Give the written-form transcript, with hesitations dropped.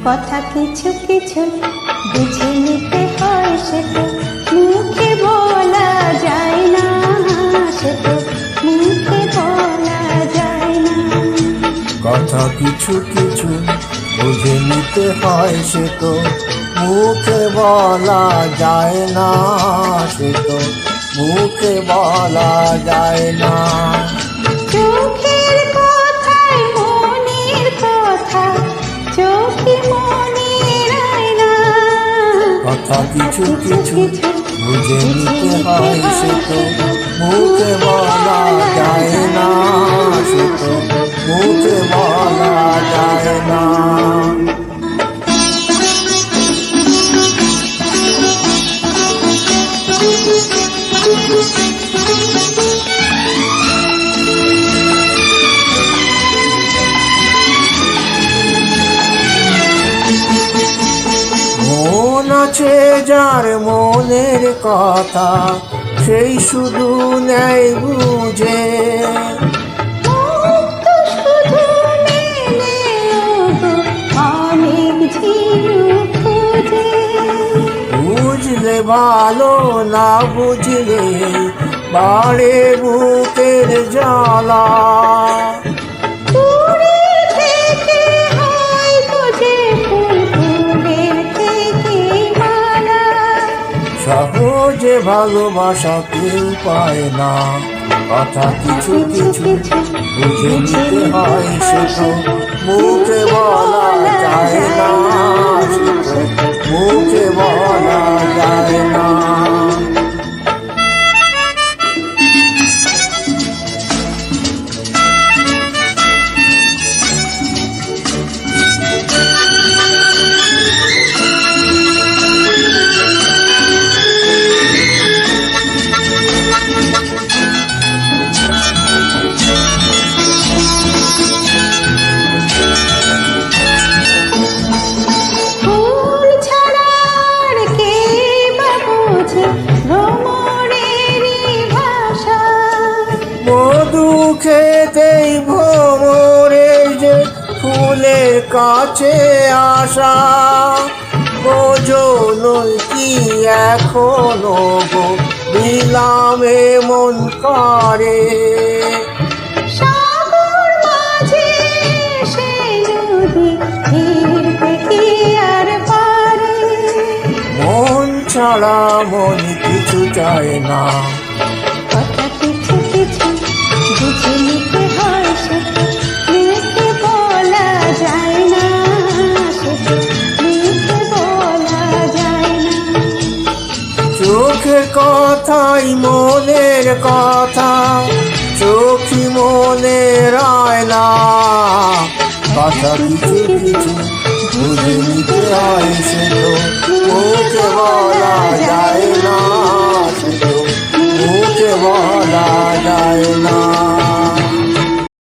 কথা কিছু কিছু বুঝে নিতে হয়, সে তো মুখে বলা যায় না, সে তো মুখে বলা যায় না। কথা কিছু কিছু বুঝে নিতে হয়, সে তো মুখে বলা যায় না, সে তো মুখে বলা যায় না। চোখের কথায় মনের কথা, চোখে মনের আয়না। কথা কিছু কিছু বুঝে নিতে হয়, সে তো মুখে বলা যায় না, সে তো মুখে বলা যায় না। মন আছে যার মনের কথা, সেই শুধু নেয় বুঝে। বুঝলে ভালো, না বুঝলে বাড়ে বুকের জ্বালা। সহজে ভালোবাসা কেউ পায় না। কথা কিছু কিছু বুঝে নিতে হয়, সে তো মুখে বলা যায় না, সে তো মুখে বলা যায় না। মধু খেতেই ভ্রমরের যে ফুলের কাছে আসা, বোঝো নই কি এখনো গো বিলামে মন করে। মন ছাড়া মন কিছু চায় না। কথা কিছু কিছু বুঝে নিতে হয়, সে তো মুখে বলা যায় না, সে তো মুখে বলা যায় না। চোখের কথাই মনের কথা, চোখই মনের আয়না। কথা কিছু কিছু বুঝে নিতে হয়, সে তো মুখে বলা যায় না, সে তো মুখে বলা যায় না।